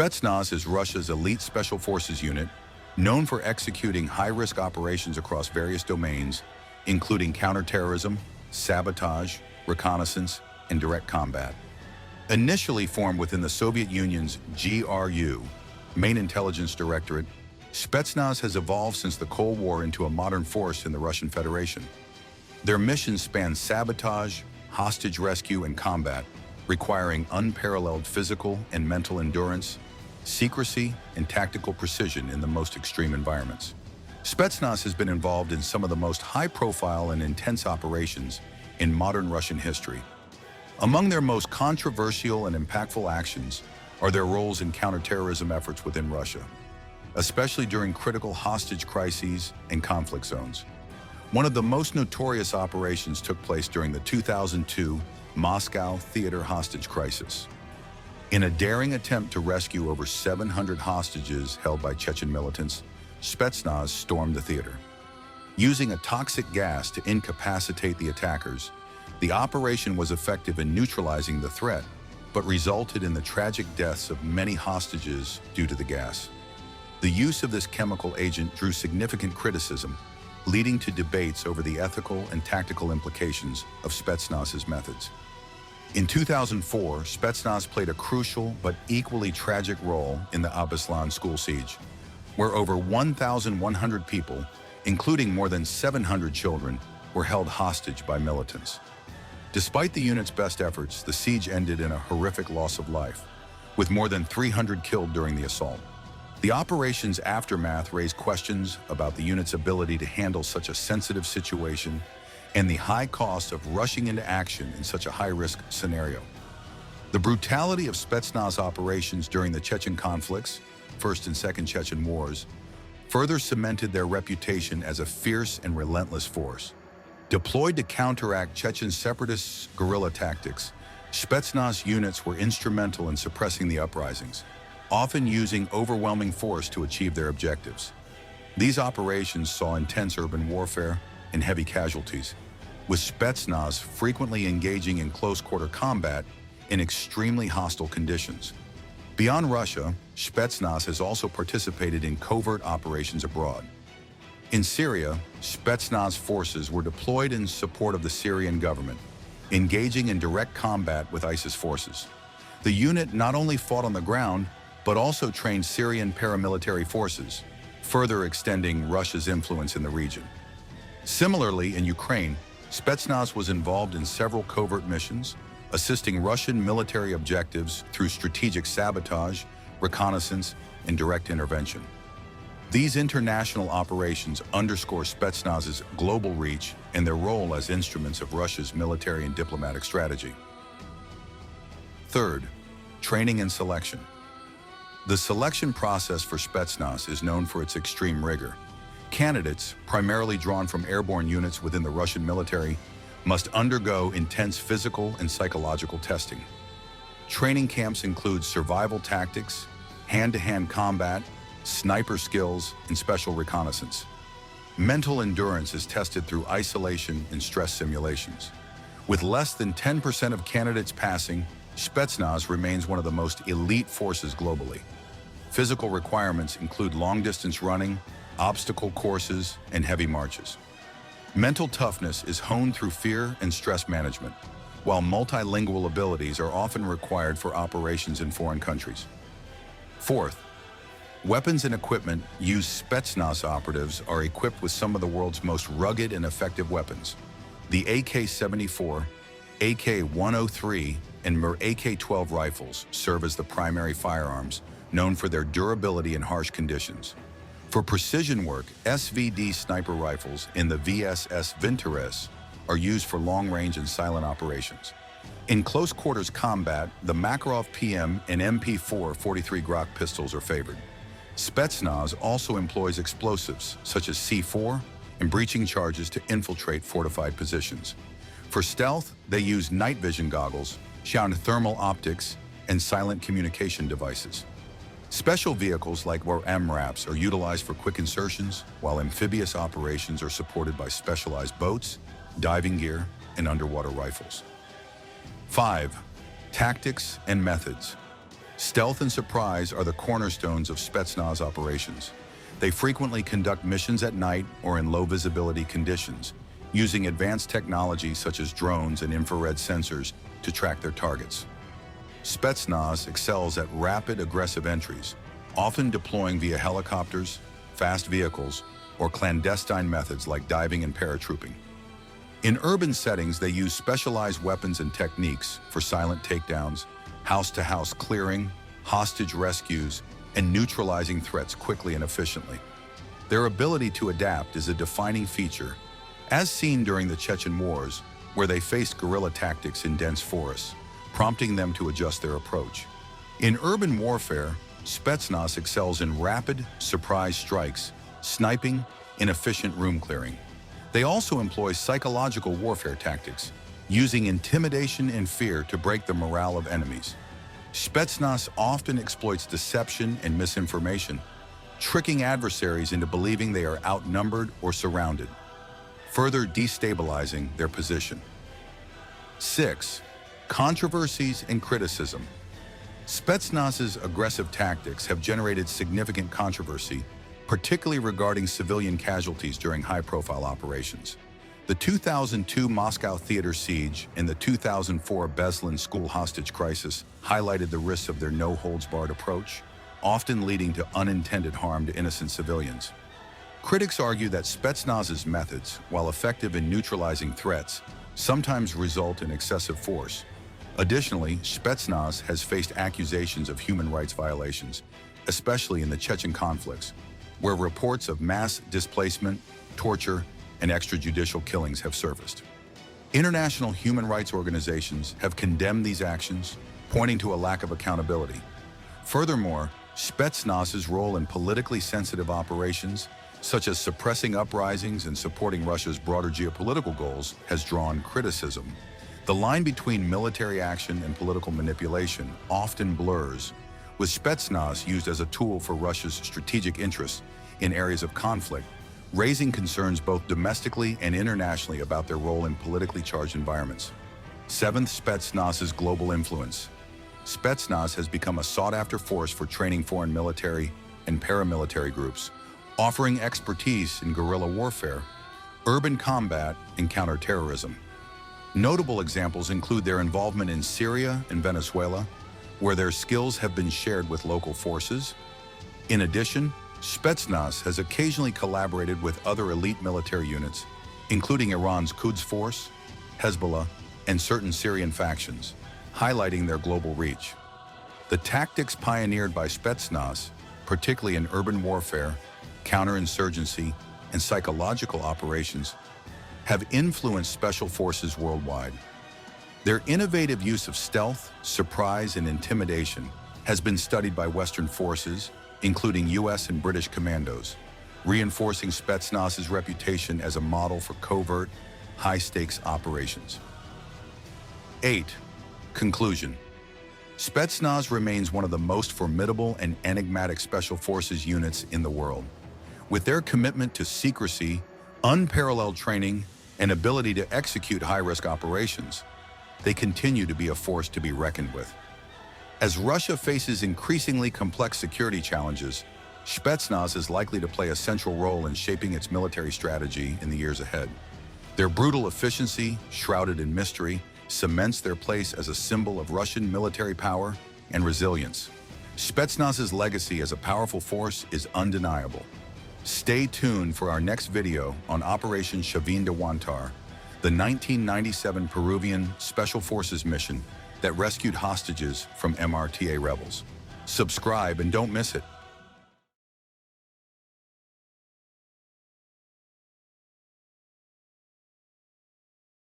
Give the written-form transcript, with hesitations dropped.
Spetsnaz is Russia's elite special forces unit, known for executing high-risk operations across various domains, including counterterrorism, sabotage, reconnaissance, and direct combat. Initially formed within the Soviet Union's GRU, Main Intelligence Directorate, Spetsnaz has evolved since the Cold War into a modern force in the Russian Federation. Their missions span sabotage, hostage rescue, and combat, requiring unparalleled physical and mental endurance, secrecy, and tactical precision in the most extreme environments. Spetsnaz has been involved in some of the most high-profile and intense operations in modern Russian history. Among their most controversial and impactful actions are their roles in counterterrorism efforts within Russia, especially during critical hostage crises and conflict zones. One of the most notorious operations took place during the 2002 Moscow theater hostage crisis. In a daring attempt to rescue over 700 hostages held by Chechen militants, Spetsnaz stormed the theater. Using a toxic gas to incapacitate the attackers, the operation was effective in neutralizing the threat, but resulted in the tragic deaths of many hostages due to the gas. The use of this chemical agent drew significant criticism, leading to debates over the ethical and tactical implications of Spetsnaz's methods. In 2004, Spetsnaz played a crucial but equally tragic role in the Abaslan school siege, where over 1,100 people, including more than 700 children, were held hostage by militants. Despite the unit's best efforts, the siege ended in a horrific loss of life, with more than 300 killed during the assault. The operation's aftermath raised questions about the unit's ability to handle such a sensitive situation and the high cost of rushing into action in such a high-risk scenario. The brutality of Spetsnaz operations during the Chechen conflicts, First and Second Chechen Wars, further cemented their reputation as a fierce and relentless force. Deployed to counteract Chechen separatists' guerrilla tactics, Spetsnaz units were instrumental in suppressing the uprisings, often using overwhelming force to achieve their objectives. These operations saw intense urban warfare and heavy casualties, with Spetsnaz frequently engaging in close-quarter combat in extremely hostile conditions. Beyond Russia, Spetsnaz has also participated in covert operations abroad. In Syria, Spetsnaz forces were deployed in support of the Syrian government, engaging in direct combat with ISIS forces. The unit not only fought on the ground, but also trained Syrian paramilitary forces, further extending Russia's influence in the region. Similarly, in Ukraine, Spetsnaz was involved in several covert missions, assisting Russian military objectives through strategic sabotage, reconnaissance, and direct intervention. These international operations underscore Spetsnaz's global reach and their role as instruments of Russia's military and diplomatic strategy. Third, training and selection. The selection process for Spetsnaz is known for its extreme rigor. Candidates, primarily drawn from airborne units within the Russian military, must undergo intense physical and psychological testing. Training camps include survival tactics, hand-to-hand combat, sniper skills, and special reconnaissance. Mental endurance is tested through isolation and stress simulations. With less than 10% of candidates passing, Spetsnaz remains one of the most elite forces globally. Physical requirements include long-distance running, obstacle courses, and heavy marches. Mental toughness is honed through fear and stress management, while multilingual abilities are often required for operations in foreign countries. Fourth, weapons and equipment used. Spetsnaz operatives are equipped with some of the world's most rugged and effective weapons. The AK-74, AK-103, and AK-12 rifles serve as the primary firearms, known for their durability in harsh conditions. For precision work, SVD sniper rifles in the VSS Vinteres are used for long-range and silent operations. In close-quarters combat, the Makarov PM and MP4 43 Glock pistols are favored. Spetsnaz also employs explosives, such as C4 and breaching charges to infiltrate fortified positions. For stealth, they use night vision goggles, thermal optics, and silent communication devices. Special vehicles like MRAPs are utilized for quick insertions, while amphibious operations are supported by specialized boats, diving gear, and underwater rifles. 5. Tactics and methods. Stealth and surprise are the cornerstones of Spetsnaz operations. They frequently conduct missions at night or in low-visibility conditions, using advanced technology such as drones and infrared sensors to track their targets. Spetsnaz excels at rapid, aggressive entries, often deploying via helicopters, fast vehicles, or clandestine methods like diving and paratrooping. In urban settings, they use specialized weapons and techniques for silent takedowns, house-to-house clearing, hostage rescues, and neutralizing threats quickly and efficiently. Their ability to adapt is a defining feature, as seen during the Chechen Wars, where they faced guerrilla tactics in dense forests, prompting them to adjust their approach. In urban warfare, Spetsnaz excels in rapid, surprise strikes, sniping, and efficient room clearing. They also employ psychological warfare tactics, using intimidation and fear to break the morale of enemies. Spetsnaz often exploits deception and misinformation, tricking adversaries into believing they are outnumbered or surrounded, further destabilizing their position. 6. Controversies and criticism. Spetsnaz's aggressive tactics have generated significant controversy, particularly regarding civilian casualties during high-profile operations. The 2002 Moscow theater siege and the 2004 Beslan school hostage crisis highlighted the risks of their no-holds-barred approach, often leading to unintended harm to innocent civilians. Critics argue that Spetsnaz's methods, while effective in neutralizing threats, sometimes result in excessive force. Additionally, Spetsnaz has faced accusations of human rights violations, especially in the Chechen conflicts, where reports of mass displacement, torture, and extrajudicial killings have surfaced. International human rights organizations have condemned these actions, pointing to a lack of accountability. Furthermore, Spetsnaz's role in politically sensitive operations, such as suppressing uprisings and supporting Russia's broader geopolitical goals, has drawn criticism. The line between military action and political manipulation often blurs, with Spetsnaz used as a tool for Russia's strategic interests in areas of conflict, raising concerns both domestically and internationally about their role in politically charged environments. 7th, Spetsnaz's global influence. Spetsnaz has become a sought-after force for training foreign military and paramilitary groups, offering expertise in guerrilla warfare, urban combat, and counter-terrorism. Notable examples include their involvement in Syria and Venezuela, where their skills have been shared with local forces. In addition, Spetsnaz has occasionally collaborated with other elite military units, including Iran's Quds Force, Hezbollah, and certain Syrian factions, highlighting their global reach. The tactics pioneered by Spetsnaz, particularly in urban warfare, counterinsurgency, and psychological operations, have influenced special forces worldwide. Their innovative use of stealth, surprise, and intimidation has been studied by Western forces, including US and British commandos, reinforcing Spetsnaz's reputation as a model for covert, high-stakes operations. 8. Conclusion. Spetsnaz remains one of the most formidable and enigmatic special forces units in the world. With their commitment to secrecy, unparalleled training, and ability to execute high-risk operations, they continue to be a force to be reckoned with. As Russia faces increasingly complex security challenges, Spetsnaz is likely to play a central role in shaping its military strategy in the years ahead. Their brutal efficiency, shrouded in mystery, cements their place as a symbol of Russian military power and resilience. Spetsnaz's legacy as a powerful force is undeniable. Stay tuned for our next video on Operation Chavin de Huantar, the 1997 Peruvian Special Forces mission that rescued hostages from MRTA rebels. Subscribe and don't miss it.